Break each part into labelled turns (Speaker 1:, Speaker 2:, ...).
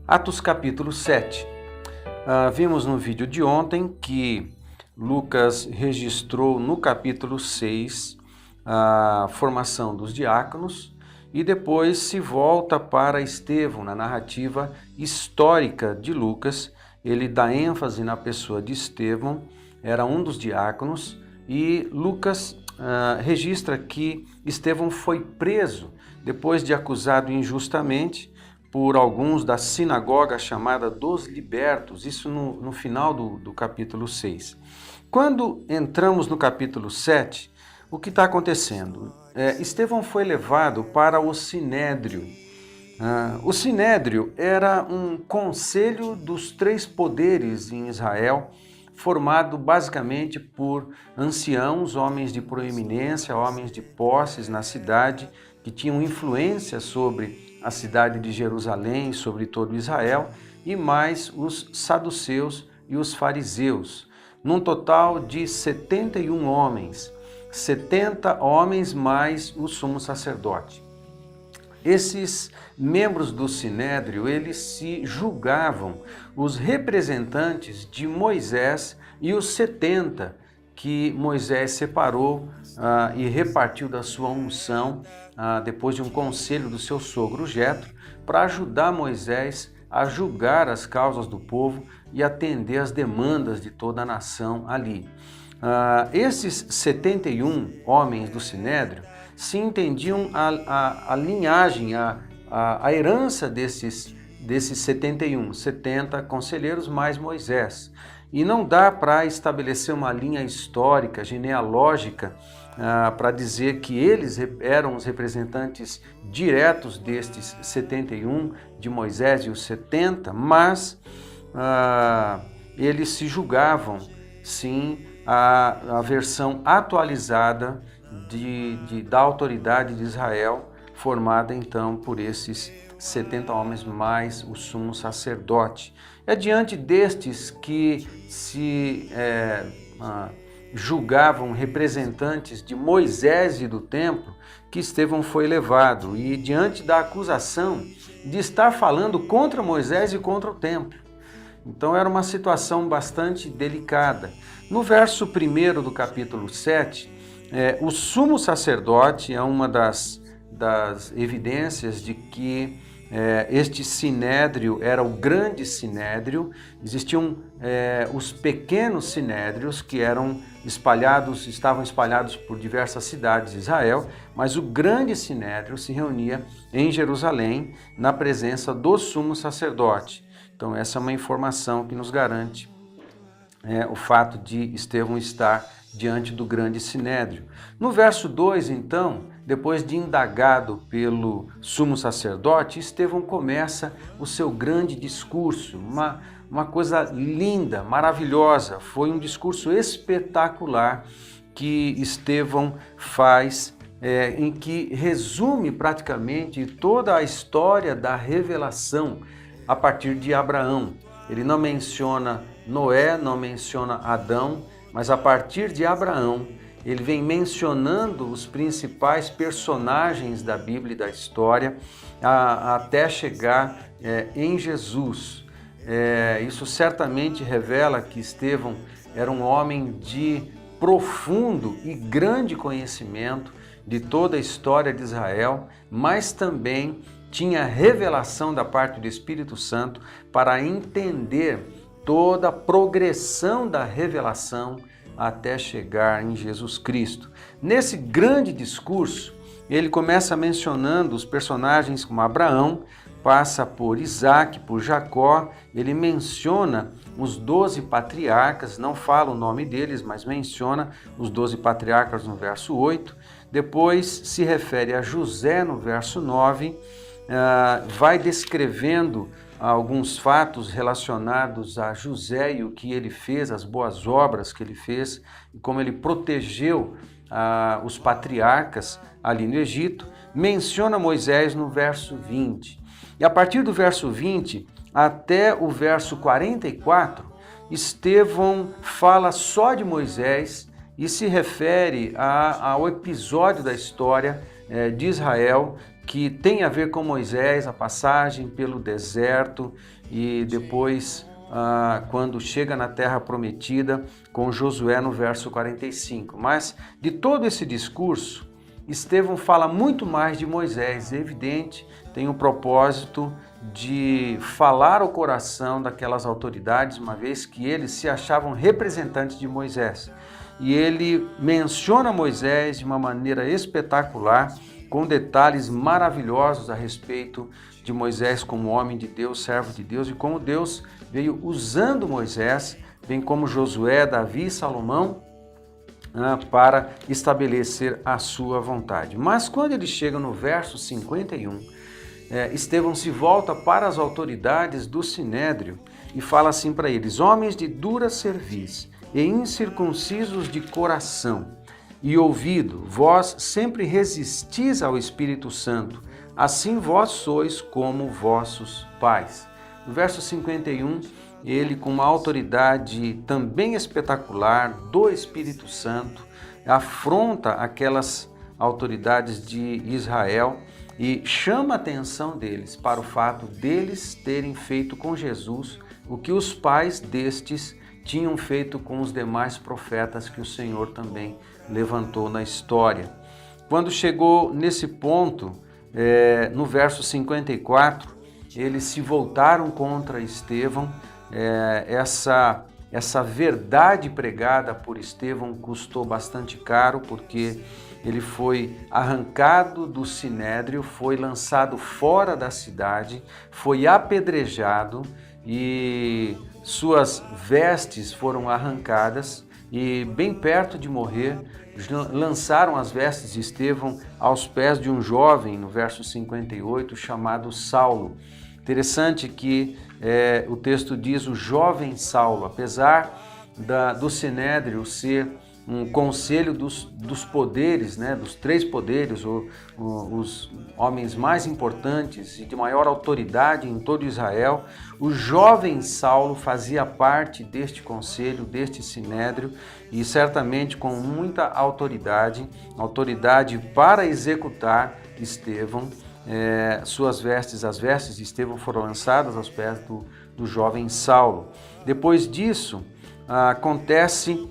Speaker 1: Atos capítulo 7. Vimos no vídeo de ontem que Lucas registrou no capítulo 6 a formação dos diáconos e depois se volta para Estevão, na narrativa histórica de Lucas. Ele dá ênfase na pessoa de Estevão, era um dos diáconos, e Lucas registra que Estevão foi preso depois de acusado injustamente por alguns da sinagoga chamada dos libertos, isso no final do capítulo 6. Quando entramos no capítulo 7, o que está acontecendo? Estevão foi levado para o Sinédrio. O Sinédrio era um conselho dos três poderes em Israel, formado basicamente por anciãos, homens de proeminência, homens de posses na cidade, que tinham influência sobre a cidade de Jerusalém, sobre todo Israel, e mais os saduceus e os fariseus, num total de 71 homens, 70 homens mais o sumo sacerdote. Esses membros do Sinédrio, eles se julgavam os representantes de Moisés e os 70 que Moisés separou e repartiu da sua unção depois de um conselho do seu sogro Jetro, para ajudar Moisés a julgar as causas do povo e atender as demandas de toda a nação ali. Esses 71 homens do Sinédrio se entendiam a linhagem, a herança desses 71, 70 conselheiros mais Moisés. E não dá para estabelecer uma linha histórica, genealógica, para dizer que eles eram os representantes diretos destes 71, de Moisés e os 70, mas eles se julgavam, sim, a versão atualizada da autoridade de Israel, formada então por esses 70 homens mais o sumo sacerdote. É diante destes que se julgavam representantes de Moisés e do templo que Estevão foi levado, e diante da acusação de estar falando contra Moisés e contra o templo. Então era uma situação bastante delicada. No verso 1 do capítulo 7, o sumo sacerdote é uma das evidências de que este sinédrio era o grande sinédrio. Existiam os pequenos sinédrios que estavam espalhados por diversas cidades de Israel, mas o grande sinédrio se reunia em Jerusalém, na presença do sumo sacerdote. Então essa é uma informação que nos garante o fato de Estevão estar diante do grande sinédrio. No verso 2, então, depois de indagado pelo sumo sacerdote, Estevão começa o seu grande discurso, uma coisa linda, maravilhosa. Foi um discurso espetacular que Estevão faz, em que resume praticamente toda a história da revelação a partir de Abraão. Ele não menciona Noé, não menciona Adão, mas a partir de Abraão, ele vem mencionando os principais personagens da Bíblia e da história, até chegar em Jesus. Isso certamente revela que Estevão era um homem de profundo e grande conhecimento de toda a história de Israel, mas também tinha revelação da parte do Espírito Santo para entender toda a progressão da revelação até chegar em Jesus Cristo. Nesse grande discurso, ele começa mencionando os personagens como Abraão, passa por Isaac, por Jacó, ele menciona os 12 patriarcas, não fala o nome deles, mas menciona os 12 patriarcas no verso 8, depois se refere a José no verso 9, vai descrevendo alguns fatos relacionados a José e o que ele fez, as boas obras que ele fez, e como ele protegeu os patriarcas ali no Egito. Menciona Moisés no verso 20. E a partir do verso 20 até o verso 44, Estevão fala só de Moisés e se refere ao episódio da história de Israel que tem a ver com Moisés, a passagem pelo deserto, e depois, quando chega na Terra Prometida, com Josué no verso 45. Mas de todo esse discurso, Estevão fala muito mais de Moisés. É evidente, tem o propósito de falar ao coração daquelas autoridades, uma vez que eles se achavam representantes de Moisés. E ele menciona Moisés de uma maneira espetacular, com detalhes maravilhosos a respeito de Moisés como homem de Deus, servo de Deus, e como Deus veio usando Moisés, bem como Josué, Davi e Salomão, para estabelecer a sua vontade. Mas quando ele chega no verso 51, Estevão se volta para as autoridades do Sinédrio e fala assim para eles: homens de dura cerviz e incircuncisos de coração e ouvido, vós sempre resistis ao Espírito Santo, assim vós sois como vossos pais. No verso 51, ele, com uma autoridade também espetacular do Espírito Santo, afronta aquelas autoridades de Israel e chama a atenção deles para o fato deles terem feito com Jesus o que os pais destes tinham feito com os demais profetas que o Senhor também levantou na história. Quando chegou nesse ponto, no verso 54, eles se voltaram contra Estevão. Essa verdade pregada por Estevão custou bastante caro, porque ele foi arrancado do Sinédrio, foi lançado fora da cidade, foi apedrejado e suas vestes foram arrancadas, e bem perto de morrer, lançaram as vestes de Estevão aos pés de um jovem, no verso 58, chamado Saulo. Interessante que o texto diz o jovem Saulo, apesar do Sinédrio ser um conselho dos poderes, dos três poderes, os homens mais importantes e de maior autoridade em todo Israel, o jovem Saulo fazia parte deste conselho, deste Sinédrio, e certamente com muita autoridade para executar Estevão. Suas vestes, as vestes de Estevão, foram lançadas aos pés do jovem Saulo. Depois disso, acontece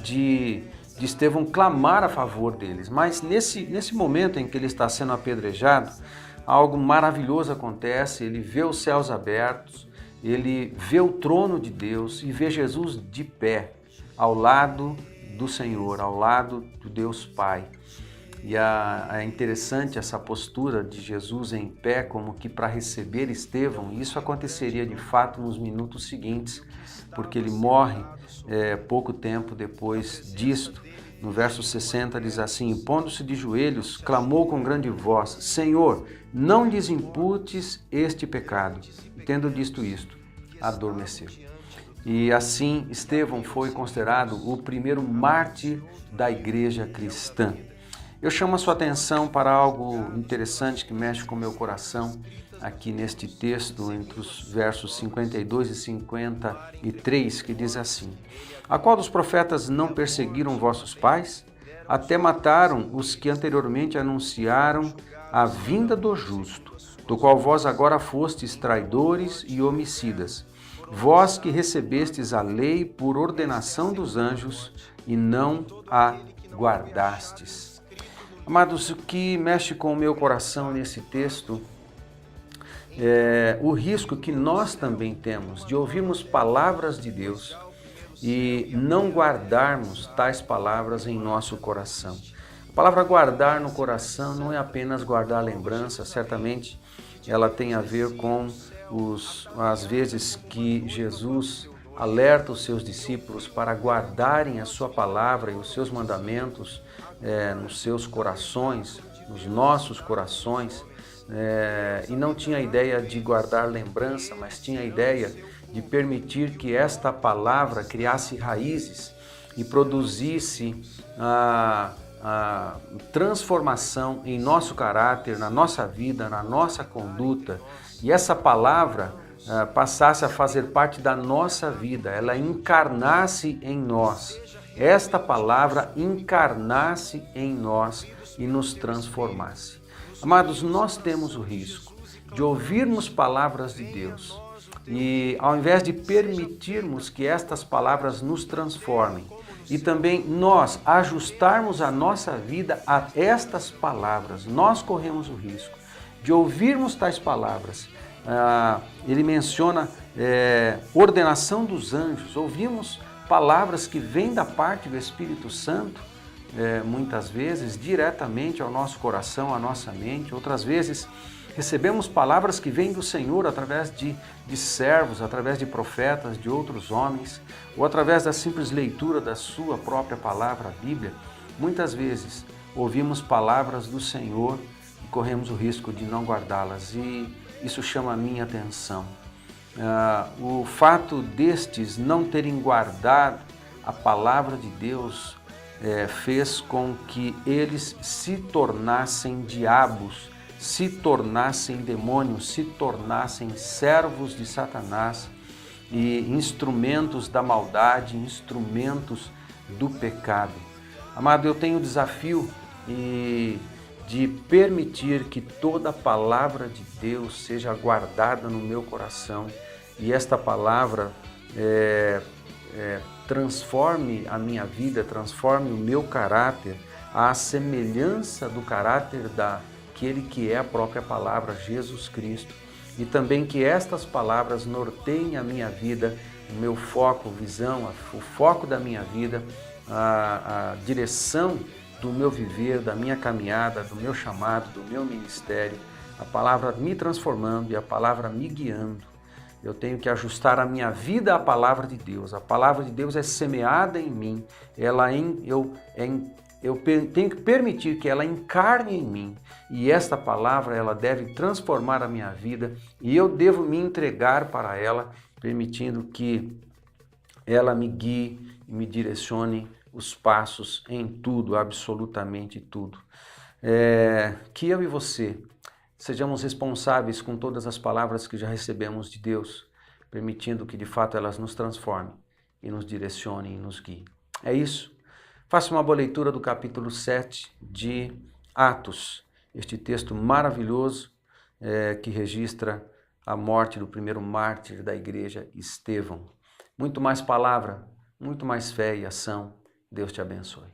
Speaker 1: de Estevão clamar a favor deles, mas nesse momento em que ele está sendo apedrejado, algo maravilhoso acontece. Ele vê os céus abertos, ele vê o trono de Deus e vê Jesus de pé, ao lado do Senhor, ao lado do Deus Pai. E é interessante essa postura de Jesus em pé, como que para receber Estevão. Isso aconteceria de fato nos minutos seguintes, porque ele morre pouco tempo depois disto. No verso 60 diz assim: pondo-se de joelhos, clamou com grande voz: Senhor, não lhes imputes este pecado. E tendo dito isto, adormeceu. E assim Estevão foi considerado o primeiro mártir da igreja cristã. Eu chamo a sua atenção para algo interessante que mexe com o meu coração aqui neste texto, entre os versos 52 e 53, que diz assim: a qual dos profetas não perseguiram vossos pais? Até mataram os que anteriormente anunciaram a vinda do justo, do qual vós agora fostes traidores e homicidas, vós que recebestes a lei por ordenação dos anjos e não a guardastes. Amados, o que mexe com o meu coração nesse texto é o risco que nós também temos de ouvirmos palavras de Deus e não guardarmos tais palavras em nosso coração. A palavra guardar no coração não é apenas guardar lembrança, certamente ela tem a ver com as vezes que Jesus alerta os seus discípulos para guardarem a sua palavra e os seus mandamentos nos seus corações, nos nossos corações, e não tinha a ideia de guardar lembrança, mas tinha a ideia de permitir que esta palavra criasse raízes e produzisse a transformação em nosso caráter, na nossa vida, na nossa conduta, e essa palavra passasse a fazer parte da nossa vida, ela encarnasse em nós. Esta palavra encarnasse em nós e nos transformasse. Amados, nós temos o risco de ouvirmos palavras de Deus e ao invés de permitirmos que estas palavras nos transformem e também nós ajustarmos a nossa vida a estas palavras, nós corremos o risco de ouvirmos tais palavras. Ele menciona ordenação dos anjos, ouvimos palavras que vêm da parte do Espírito Santo, muitas vezes diretamente ao nosso coração, à nossa mente, outras vezes recebemos palavras que vêm do Senhor através de servos, através de profetas, de outros homens, ou através da simples leitura da sua própria palavra, a Bíblia. Muitas vezes ouvimos palavras do Senhor e corremos o risco de não guardá-las, e isso chama a minha atenção. O fato destes não terem guardado a palavra de Deus fez com que eles se tornassem diabos, se tornassem demônios, se tornassem servos de Satanás e instrumentos da maldade, instrumentos do pecado. Amado, eu tenho o desafio de permitir que toda palavra de Deus seja guardada no meu coração e esta palavra transforme a minha vida, transforme o meu caráter à semelhança do caráter daquele que é a própria palavra, Jesus Cristo. E também que estas palavras norteiem a minha vida, o meu foco, visão, o foco da minha vida, a direção do meu viver, da minha caminhada, do meu chamado, do meu ministério, a palavra me transformando e a palavra me guiando. Eu tenho que ajustar a minha vida à palavra de Deus. A palavra de Deus é semeada em mim, eu tenho que permitir que ela encarne em mim, e esta palavra ela deve transformar a minha vida e eu devo me entregar para ela, permitindo que ela me guie e me direcione os passos em tudo, absolutamente tudo. Que eu e você sejamos responsáveis com todas as palavras que já recebemos de Deus, permitindo que de fato elas nos transformem e nos direcionem e nos guiem. É isso. Faça uma boa leitura do capítulo 7 de Atos, este texto maravilhoso que registra a morte do primeiro mártir da igreja, Estevão. Muito mais palavra, muito mais fé e ação. Deus te abençoe.